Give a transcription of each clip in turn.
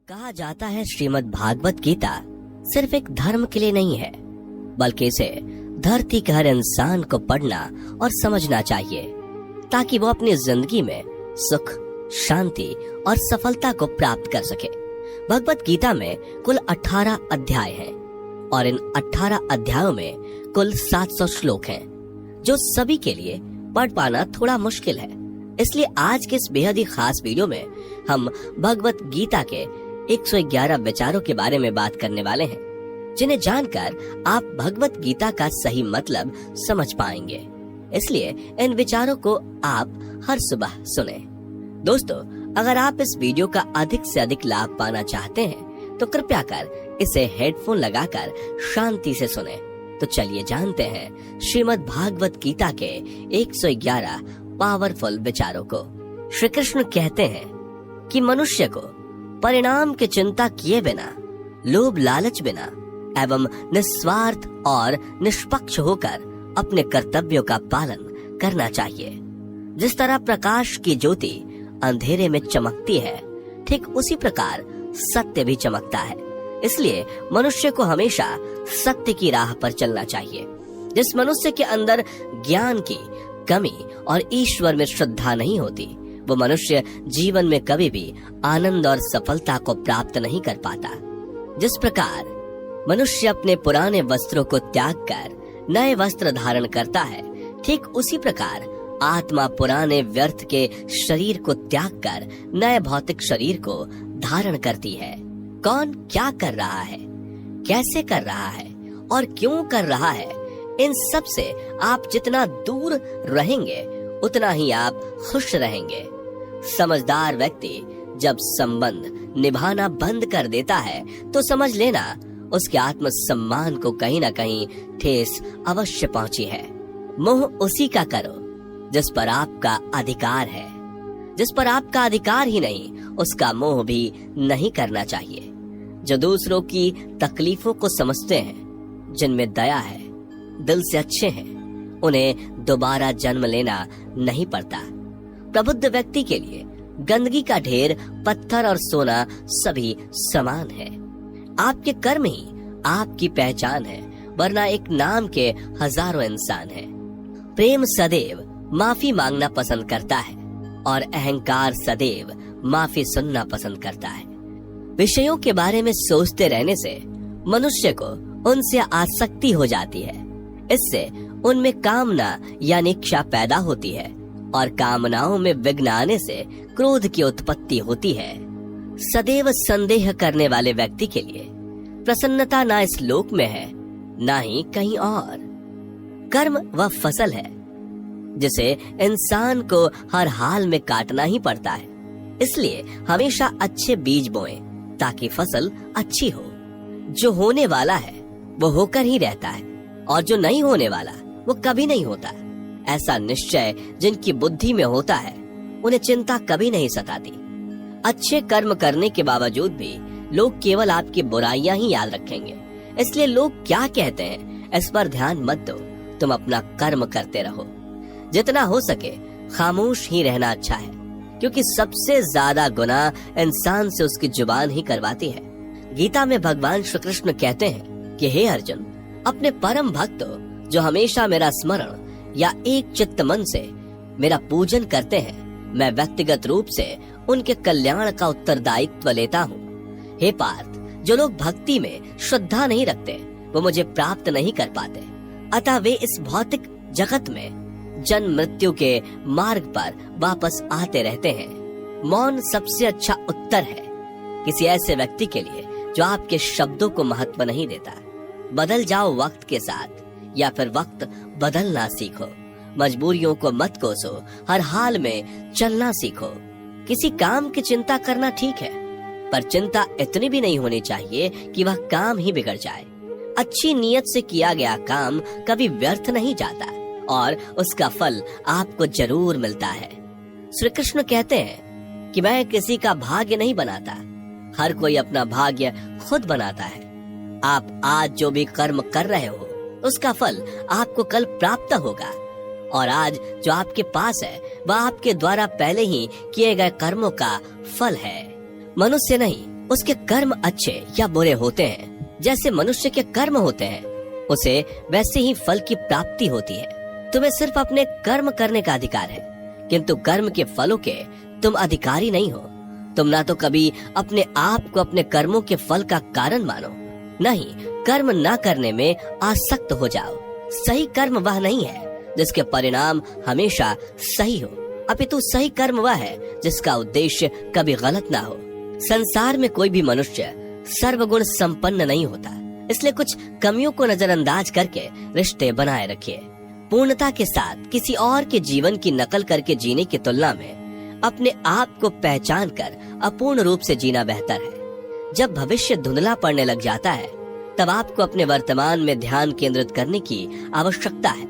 कहा जाता है श्रीमद् भागवत गीता सिर्फ एक धर्म के लिए नहीं है, बल्कि इसे धरती के हर इंसान को पढ़ना और समझना चाहिए ताकि वो अपनी जिंदगी में सुख, शांति और सफलता को प्राप्त कर सके। भगवत गीता में कुल 18 अध्याय हैं और इन 18 अध्यायों में कुल 700 श्लोक हैं, जो सभी के लिए पढ़ पाना थोड़ा मुश्किल है। इसलिए आज के इस बेहद ही खास वीडियो में हम भगवत गीता के 111 विचारों के बारे में बात करने वाले हैं, जिन्हें जानकर आप भगवत गीता का सही मतलब समझ पाएंगे। इसलिए इन विचारों को आप हर सुबह सुने। दोस्तों, अगर आप इस वीडियो का अधिक से अधिक लाभ पाना चाहते हैं तो कृपया कर इसे हेडफोन लगाकर शांति से सुने। तो चलिए जानते हैं श्रीमद् भागवत गीता के 111 पावरफुल विचारों को। श्री कृष्ण कहते हैं कि मनुष्य को परिणाम की चिंता किए बिना, लोभ लालच बिना एवं निस्वार्थ और निष्पक्ष होकर अपने कर्तव्यों का पालन करना चाहिए। जिस तरह प्रकाश की ज्योति अंधेरे में चमकती है, ठीक उसी प्रकार सत्य भी चमकता है। इसलिए मनुष्य को हमेशा सत्य की राह पर चलना चाहिए। जिस मनुष्य के अंदर ज्ञान की कमी और ईश्वर में श्रद्धा नहीं होती, वो मनुष्य जीवन में कभी भी आनंद और सफलता को प्राप्त नहीं कर पाता। जिस प्रकार मनुष्य अपने पुराने वस्त्रों को त्याग कर नए वस्त्र धारण करता है, ठीक उसी प्रकार आत्मा पुराने व्यर्थ के शरीर को त्याग कर नए भौतिक शरीर को धारण करती है। कौन क्या कर रहा है, कैसे कर रहा है और क्यों कर रहा है, इन सब से आप जितना दूर रहेंगे उतना ही आप खुश रहेंगे। समझदार व्यक्ति जब संबंध निभाना बंद कर देता है तो समझ लेना उसके आत्म सम्मान को कहीं ना कहीं ठेस अवश्य पहुंची है। मोह उसी का करो जिस पर आपका अधिकार है। जिस पर आपका अधिकार ही नहीं, उसका मोह भी नहीं करना चाहिए। जो दूसरों की तकलीफों को समझते हैं, जिनमें दया है, दिल से अच्छे हैं, उन्हें दोबारा जन्म लेना नहीं पड़ता। प्रबुद्ध व्यक्ति के लिए गंदगी का ढेर, पत्थर और सोना सभी समान है। आपके कर्म ही आपकी पहचान है, वरना एक नाम के हजारों इंसान हैं। प्रेम सदैव माफी मांगना पसंद करता है और अहंकार सदैव माफी सुनना पसंद करता है। विषयों के बारे में सोचते रहने से मनुष्य को उनसे आसक्ति हो जाती है। इससे उनमें कामना यानी इच्छा पैदा होती है और कामनाओं में विघ्न आने से क्रोध की उत्पत्ति होती है। सदैव संदेह करने वाले व्यक्ति के लिए प्रसन्नता ना इस लोक में है, ना ही कहीं और। कर्म वह फसल है जिसे इंसान को हर हाल में काटना ही पड़ता है। इसलिए हमेशा अच्छे बीज बोएं ताकि फसल अच्छी हो। जो होने वाला है वो होकर ही रहता है और जो नहीं होने वाला वो कभी नहीं होता। ऐसा निश्चय जिनकी बुद्धि में होता है, उन्हें चिंता कभी नहीं सताती। अच्छे कर्म करने के बावजूद भी लोग केवल आपकी बुराइयां ही याद रखेंगे। इसलिए लोग क्या कहते हैं इस पर ध्यान मत दो, तुम अपना कर्म करते रहो। जितना हो सके खामोश ही रहना अच्छा है, क्योंकि सबसे ज्यादा गुनाह इंसान से उसकी जुबान ही करवाती है। गीता में भगवान श्री कृष्ण कहते हैं कि हे अर्जुन, अपने परम भक्तों जो हमेशा मेरा स्मरण या एक चित्त मन से मेरा पूजन करते हैं, मैं व्यक्तिगत रूप से उनके कल्याण का उत्तरदायित्व लेता हूँ। हे पार्थ, जो लोग भक्ति में श्रद्धा नहीं रखते वो मुझे प्राप्त नहीं कर पाते। अतः वे इस भौतिक जगत में जन्म मृत्यु के मार्ग पर वापस आते रहते हैं। मौन सबसे अच्छा उत्तर है किसी ऐसे व्यक्ति के लिए जो आपके शब्दों को महत्व नहीं देता। बदल जाओ वक्त के साथ, या फिर वक्त बदलना सीखो। मजबूरियों को मत कोसो, हर हाल में चलना सीखो। किसी काम की चिंता करना ठीक है, पर चिंता इतनी भी नहीं होनी चाहिए कि वह काम ही बिगड़ जाए। अच्छी नीयत से किया गया काम कभी व्यर्थ नहीं जाता और उसका फल आपको जरूर मिलता है। श्री कृष्ण कहते हैं कि मैं किसी का भाग्य नहीं बनाता, हर कोई अपना भाग्य खुद बनाता है। आप आज जो भी कर्म कर रहे हो उसका फल आपको कल प्राप्त होगा, और आज जो आपके पास है वह आपके द्वारा पहले ही किए गए कर्मों का फल है। मनुष्य नहीं उसके कर्म अच्छे या बुरे होते हैं, जैसे मनुष्य के कर्म होते हैं, उसे वैसे ही फल की प्राप्ति होती है। तुम्हें सिर्फ अपने कर्म करने का अधिकार है, किंतु कर्म के फलों के तुम अधिकारी नहीं हो। तुम ना तो कभी अपने आप को अपने कर्मों के फल का कारण मानो, नहीं कर्म ना करने में आसक्त हो जाओ। सही कर्म वह नहीं है जिसके परिणाम हमेशा सही हो, अपितु सही कर्म वह है जिसका उद्देश्य कभी गलत ना हो। संसार में कोई भी मनुष्य सर्वगुण संपन्न नहीं होता, इसलिए कुछ कमियों को नजरअंदाज करके रिश्ते बनाए रखिए। पूर्णता के साथ किसी और के जीवन की नकल करके जीने की तुलना में अपने आप को पहचान कर अपूर्ण रूप से जीना बेहतर है। जब भविष्य धुंधला पड़ने लग जाता है, तब आपको अपने वर्तमान में ध्यान केंद्रित करने की आवश्यकता है।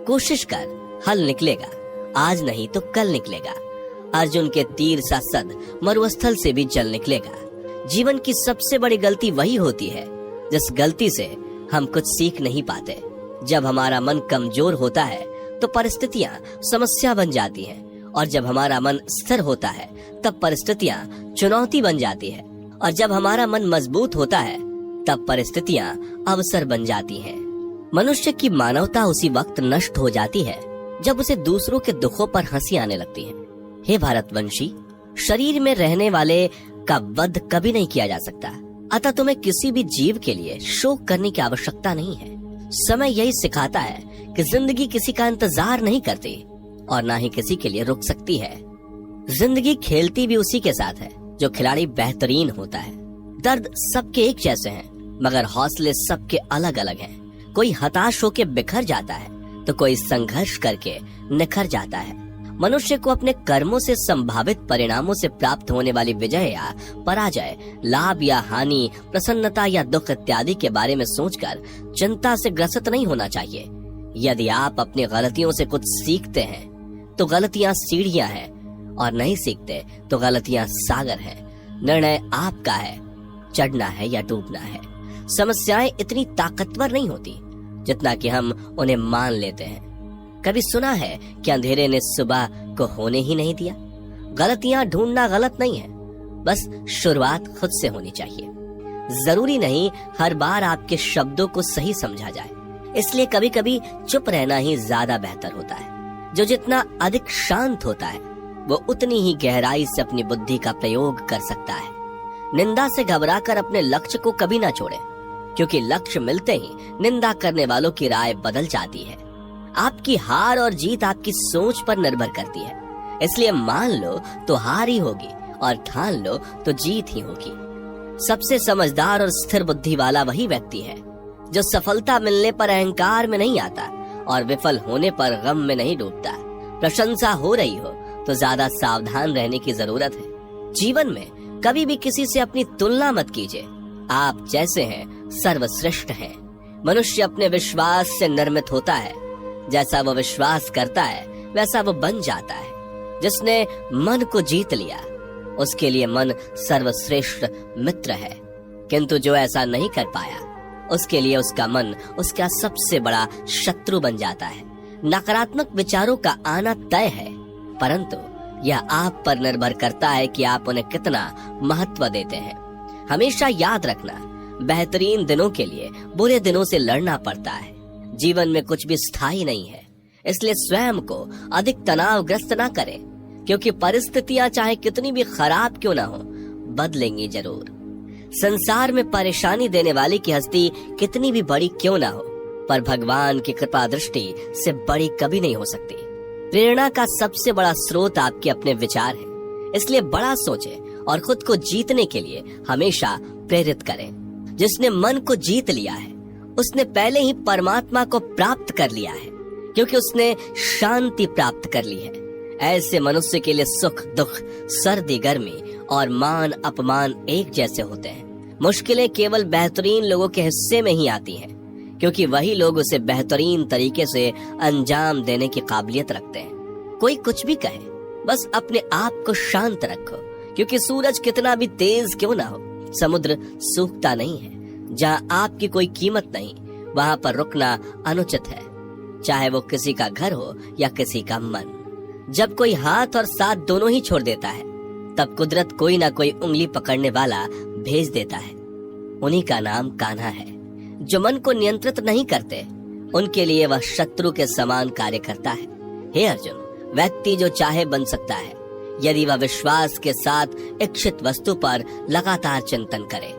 कोशिश कर, हल निकलेगा, आज नहीं तो कल निकलेगा। अर्जुन के तीर सा सद मरुस्थल से भी जल निकलेगा। जीवन की सबसे बड़ी गलती वही होती है जिस गलती से हम कुछ सीख नहीं पाते। जब हमारा मन कमजोर होता है तो परिस्थितियां समस्या बन जाती हैं, और जब हमारा मन स्थिर होता है तब परिस्थितियां चुनौती बन जाती है, और जब हमारा मन मजबूत होता है तब परिस्थितियां अवसर बन जाती हैं। मनुष्य की मानवता उसी वक्त नष्ट हो जाती है जब उसे दूसरों के दुखों पर हंसी आने लगती है। हे भारतवंशी, शरीर में रहने वाले का वध कभी नहीं किया जा सकता, अतः तुम्हें किसी भी जीव के लिए शोक करने की आवश्यकता नहीं है। समय यही सिखाता है कि जिंदगी किसी का इंतजार नहीं करती और ना ही किसी के लिए रुक सकती है। जिंदगी खेलती भी उसी के साथ है जो खिलाड़ी बेहतरीन होता है। दर्द सबके एक जैसे हैं, मगर हौसले सबके अलग अलग हैं। कोई हताश होकर बिखर जाता है तो कोई संघर्ष करके निखर जाता है। मनुष्य को अपने कर्मों से संभावित परिणामों से प्राप्त होने वाली विजय या पराजय, लाभ या हानि, प्रसन्नता या दुख इत्यादि के बारे में सोचकर चिंता से ग्रसित नहीं होना चाहिए। यदि आप अपनी गलतियों से कुछ सीखते हैं तो गलतियां सीढ़ियां हैं, और नहीं सीखते तो गलतियां सागर हैं। निर्णय आपका है, चढ़ना है या डूबना है। समस्याएं इतनी ताकतवर नहीं होती जितना कि हम उन्हें मान लेते हैं। कभी सुना है कि अंधेरे ने सुबह को होने ही नहीं दिया? गलतियां ढूंढना गलत नहीं है, बस शुरुआत खुद से होनी चाहिए। जरूरी नहीं हर बार आपके शब्दों को सही समझा जाए, इसलिए कभी कभी चुप रहना ही ज्यादा बेहतर होता है। जो जितना अधिक शांत होता है वो उतनी ही गहराई से अपनी बुद्धि का प्रयोग कर सकता है। निंदा से घबराकर अपने लक्ष्य को कभी ना छोड़ें, क्योंकि लक्ष्य मिलते ही निंदा करने वालों की राय बदल जाती है। आपकी हार और जीत आपकी सोच पर निर्भर करती है, इसलिए मान लो तो हार ही होगी और ठान लो तो जीत ही होगी। सबसे समझदार और स्थिर बुद्धि वाला वही व्यक्ति है जो सफलता मिलने पर अहंकार में नहीं आता और विफल होने पर गम में नहीं डूबता। प्रशंसा हो रही हो तो ज्यादा सावधान रहने की जरूरत है। जीवन में कभी भी किसी से अपनी तुलना मत कीजिए। आप जैसे हैं सर्वश्रेष्ठ हैं। मनुष्य अपने विश्वास से निर्मित होता है। जैसा वो विश्वास करता है वैसा वो बन जाता है। जिसने मन को जीत लिया उसके लिए मन सर्वश्रेष्ठ मित्र है, किंतु जो ऐसा नहीं कर पाया उसके लिए उसका मन उसका सबसे बड़ा शत्रु बन जाता है। नकारात्मक विचारों का आना तय है, परंतु यह आप पर निर्भर करता है कि आप उन्हें कितना महत्व देते हैं। हमेशा याद रखना, बेहतरीन दिनों के लिए बुरे दिनों से लड़ना पड़ता है। जीवन में कुछ भी स्थायी नहीं है, इसलिए स्वयं को अधिक तनावग्रस्त ना करें, क्योंकि परिस्थितियां चाहे कितनी भी खराब क्यों ना हो, बदलेंगी जरूर। संसार में परेशानी देने वाली की हस्ती कितनी भी बड़ी क्यों ना हो, पर भगवान की कृपा दृष्टि से बड़ी कभी नहीं हो सकती। प्रेरणा का सबसे बड़ा स्रोत आपके अपने विचार हैं, इसलिए बड़ा सोचें और खुद को जीतने के लिए हमेशा प्रेरित करें। जिसने मन को जीत लिया है उसने पहले ही परमात्मा को प्राप्त कर लिया है, क्योंकि उसने शांति प्राप्त कर ली है। ऐसे मनुष्य के लिए सुख दुख, सर्दी गर्मी और मान अपमान एक जैसे होते हैं। मुश्किलें केवल बेहतरीन लोगों के हिस्से में ही आती हैं, क्योंकि वही लोग उसे बेहतरीन तरीके से अंजाम देने की काबिलियत रखते हैं। कोई कुछ भी कहे, बस अपने आप को शांत रखो, क्योंकि सूरज कितना भी तेज क्यों ना हो, समुद्र सूखता नहीं है। जहाँ आपकी कोई कीमत नहीं, वहाँ पर रुकना अनुचित है, चाहे वो किसी का घर हो या किसी का मन। जब कोई हाथ और साथ दोनों ही छोड़ देता है, तब कुदरत कोई ना कोई उंगली पकड़ने वाला भेज देता है। उन्हीं का नाम कान्हा है। जो मन को नियंत्रित नहीं करते, उनके लिए वह शत्रु के समान कार्य करता है। हे अर्जुन, व्यक्ति जो चाहे बन सकता है यदि वह विश्वास के साथ इच्छित वस्तु पर लगातार चिंतन करे।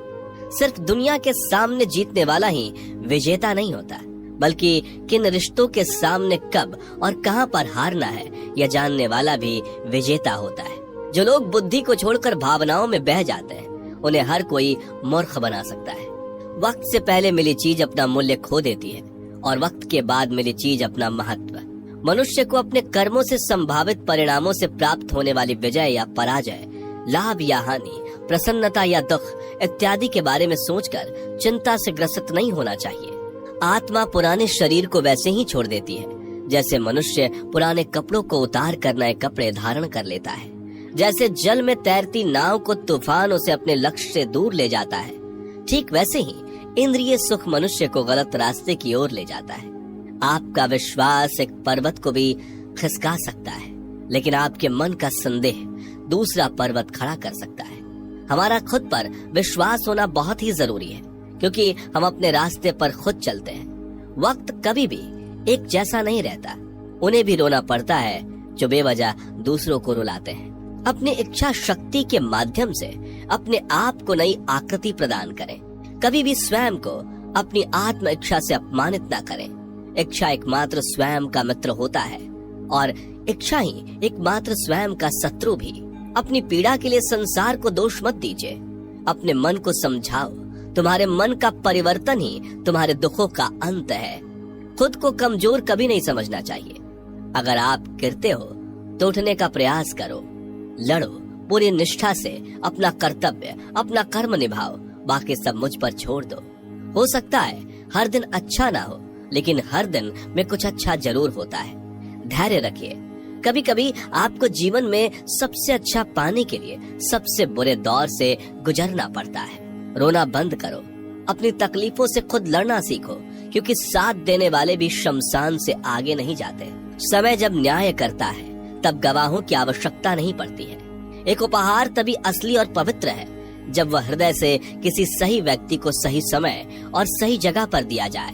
सिर्फ दुनिया के सामने जीतने वाला ही विजेता नहीं होता, बल्कि किन रिश्तों के सामने कब और कहां पर हारना है यह जानने वाला भी विजेता होता है। जो लोग बुद्धि को छोड़कर भावनाओं में बह जाते हैं, उन्हें हर कोई मूर्ख बना सकता है। वक्त से पहले मिली चीज अपना मूल्य खो देती है और वक्त के बाद मिली चीज अपना महत्व। मनुष्य को अपने कर्मों से संभावित परिणामों से प्राप्त होने वाली विजय या पराजय, लाभ या हानि, प्रसन्नता या दुख इत्यादि के बारे में सोचकर चिंता से ग्रसित नहीं होना चाहिए। आत्मा पुराने शरीर को वैसे ही छोड़ देती है जैसे मनुष्य पुराने कपड़ों को उतार कर नए कपड़े धारण कर लेता है। जैसे जल में तैरती नाव को तूफान उसे अपने लक्ष्य से दूर ले जाता है, ठीक वैसे ही इंद्रिय सुख मनुष्य को गलत रास्ते की ओर ले जाता है। आपका विश्वास एक पर्वत को भी खिसका सकता है, लेकिन आपके मन का संदेह दूसरा पर्वत खड़ा कर सकता है। हमारा खुद पर विश्वास होना बहुत ही जरूरी है, क्योंकि हम अपने रास्ते पर खुद चलते हैं। वक्त कभी भी एक जैसा नहीं रहता। उन्हें भी रोना पड़ता है जो बेवजह दूसरों को रुलाते हैं। अपनी इच्छा शक्ति के माध्यम से अपने आप को नई आकृति प्रदान करें। कभी भी स्वयं को अपनी आत्म इच्छा से अपमानित न करें। इच्छा एकमात्र स्वयं का मित्र होता है और इच्छा ही एकमात्र स्वयं का शत्रु भी। अपनी पीड़ा के लिए संसार को दोष मत दीजिए। अपने मन को समझाओ। तुम्हारे मन का परिवर्तन ही तुम्हारे दुखों का अंत है। खुद को कमजोर कभी नहीं समझना चाहिए। अगर आप गिरते हो तो उठने का प्रयास करो। लड़ो पूरी निष्ठा से अपना कर्तव्य, अपना कर्म निभाओ। बाकी सब मुझ पर छोड़ दो। हो सकता है हर दिन अच्छा ना हो, लेकिन हर दिन में कुछ अच्छा जरूर होता है। धैर्य रखिए। कभी कभी आपको जीवन में सबसे अच्छा पाने के लिए सबसे बुरे दौर से गुजरना पड़ता है। रोना बंद करो। अपनी तकलीफों से खुद लड़ना सीखो, क्योंकि साथ देने वाले भी शमशान से आगे नहीं जाते। समय जब न्याय करता है तब गवाहों की आवश्यकता नहीं पड़ती है। एक उपहार तभी असली और पवित्र है जब वह हृदय से किसी सही व्यक्ति को सही समय और सही जगह पर दिया जाए,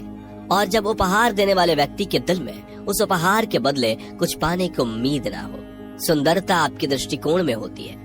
और जब उपहार देने वाले व्यक्ति के दिल में उस उपहार के बदले कुछ पाने की उम्मीद ना हो। सुंदरता आपके दृष्टिकोण में होती है।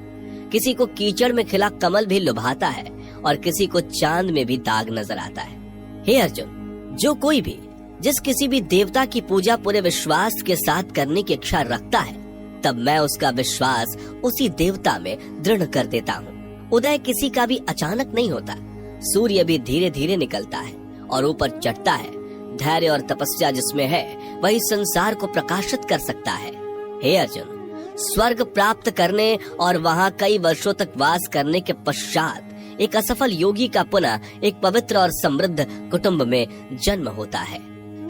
किसी को कीचड़ में खिला कमल भी लुभाता है और किसी को चांद में भी दाग नजर आता है। हे अर्जुन, जो कोई भी जिस किसी भी देवता की पूजा पूरे विश्वास के साथ करने की इच्छा रखता है, तब मैं उसका विश्वास उसी देवता में दृढ़ कर देता हूँ। उदय किसी का भी अचानक नहीं होता। सूर्य भी धीरे धीरे निकलता है और ऊपर चढ़ता है। धैर्य और तपस्या जिसमें है वही संसार को प्रकाशित कर सकता है। हे अर्जुन, स्वर्ग प्राप्त करने और वहाँ कई वर्षों तक वास करने के पश्चात एक असफल योगी का पुनः एक पवित्र और समृद्ध कुटुंब में जन्म होता है।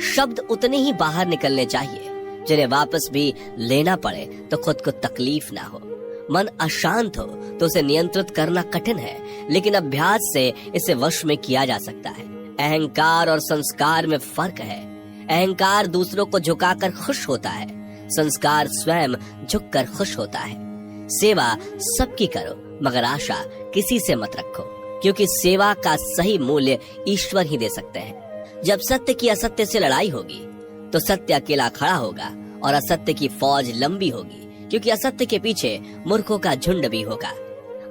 शब्द उतने ही बाहर निकलने चाहिए जिन्हें वापस भी लेना पड़े तो खुद को तकलीफ ना हो। मन अशांत हो तो उसे नियंत्रित करना कठिन है, लेकिन अभ्यास से इसे वश में किया जा सकता है। अहंकार और संस्कार में फर्क है। अहंकार दूसरों को झुकाकर खुश होता है, संस्कार स्वयं झुककर खुश होता है। सेवा सबकी करो, मगर आशा किसी से मत रखो, क्योंकि सेवा का सही मूल्य ईश्वर ही दे सकते हैं। जब सत्य की असत्य से लड़ाई होगी तो सत्य अकेला खड़ा होगा और असत्य की फौज लंबी होगी, क्योंकि असत्य के पीछे मूर्खों का झुंड भी होगा।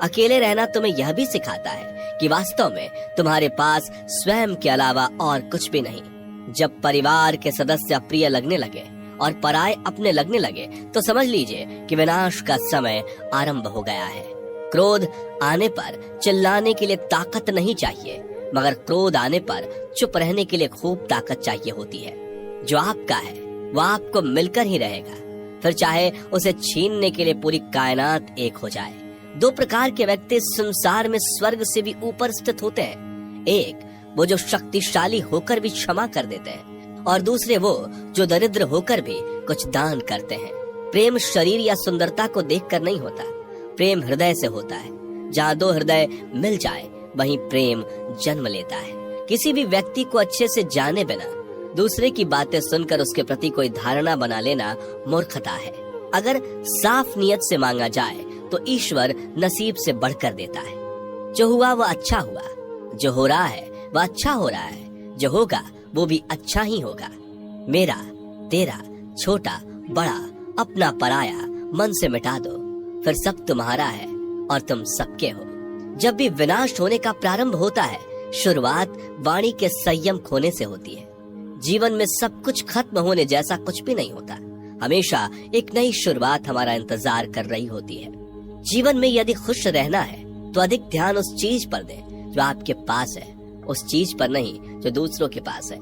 अकेले रहना तुम्हें यह भी सिखाता है कि वास्तव में तुम्हारे पास स्वयं के अलावा और कुछ भी नहीं। जब परिवार के सदस्य अप्रिय लगने लगे और पराये अपने लगने लगे तो समझ लीजिए कि विनाश का समय आरंभ हो गया है। क्रोध आने पर चिल्लाने के लिए ताकत नहीं चाहिए, मगर क्रोध आने पर चुप रहने के लिए खूब ताकत चाहिए होती है। जो आपका है वह आपको मिलकर ही रहेगा, फिर चाहे उसे छीनने के लिए पूरी कायनात एक हो जाए। दो प्रकार के व्यक्ति संसार में स्वर्ग से भी ऊपर स्थित होते हैं। एक वो जो शक्तिशाली होकर भी क्षमा कर देते हैं, और दूसरे वो जो दरिद्र होकर भी कुछ दान करते हैं। प्रेम शरीर या सुंदरता को देखकर नहीं होता, प्रेम हृदय से होता है। जहाँ दो हृदय मिल जाए वहीं प्रेम जन्म लेता है। किसी भी व्यक्ति को अच्छे से जाने बिना दूसरे की बातें सुनकर उसके प्रति कोई धारणा बना लेना मूर्खता है। अगर साफ नियत से मांगा जाए तो ईश्वर नसीब से बढ़कर देता है। जो हुआ वो अच्छा हुआ, जो हो रहा है वह अच्छा हो रहा है, जो होगा वो भी अच्छा ही होगा। मेरा, तेरा, छोटा, बड़ा, अपना, पराया मन से मिटा दो, फिर सब तुम्हारा है और तुम सबके हो। जब भी विनाश होने का प्रारंभ होता है, शुरुआत वाणी के संयम खोने से होती है। जीवन में सब कुछ खत्म होने जैसा कुछ भी नहीं होता। हमेशा एक नई शुरुआत हमारा इंतजार कर रही होती है। जीवन में यदि खुश रहना है तो अधिक ध्यान उस चीज पर दें जो आपके पास है, उस चीज पर नहीं जो दूसरों के पास है।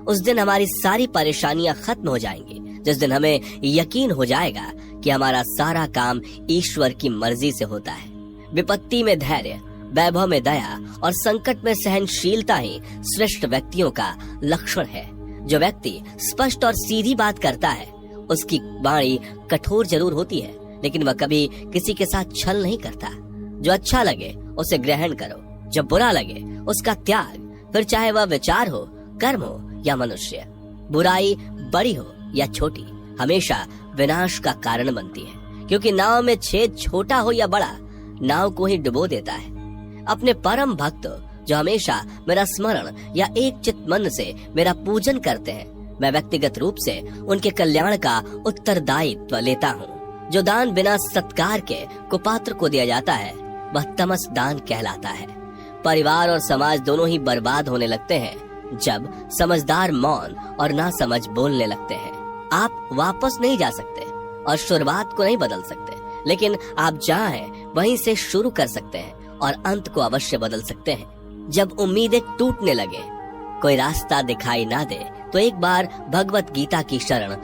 उस दिन हमारी सारी परेशानियां खत्म हो जाएंगी, जिस दिन हमें यकीन हो जाएगा कि हमारा सारा काम ईश्वर की मर्जी से होता है। विपत्ति में धैर्य, वैभव में दया और संकट में सहनशीलता ही श्रेष्ठ व्यक्तियों का लक्षण है। जो व्यक्ति स्पष्ट और सीधी बात करता है, उसकी वाणी कठोर जरूर होती है, लेकिन वह कभी किसी के साथ छल नहीं करता। जो अच्छा लगे उसे ग्रहण करो, जो बुरा लगे उसका त्याग, फिर चाहे वह विचार हो, कर्म हो या मनुष्य। बुराई बड़ी हो या छोटी हमेशा विनाश का कारण बनती है, क्योंकि नाव में छेद छोटा हो या बड़ा, नाव को ही डुबो देता है। अपने परम भक्त जो हमेशा मेरा स्मरण या एक चित्त मन से मेरा पूजन करते हैं, मैं व्यक्तिगत रूप से उनके कल्याण का उत्तरदायित्व लेता हूँ। जो दान बिना सत्कार के कुपात्र को दिया जाता है वह तमस दान कहलाता है। परिवार और समाज दोनों ही बर्बाद होने लगते हैं जब समझदार मौन और नासमझ बोलने लगते हैं। आप वापस नहीं जा सकते और शुरुआत को नहीं बदल सकते, लेकिन आप जहाँ हैं वहीं से शुरू कर सकते हैं और अंत को अवश्य बदल सकते हैं। जब उम्मीदें टूटने लगे, कोई रास्ता दिखाई ना दे, तो एक बार भगवत गीता की शरण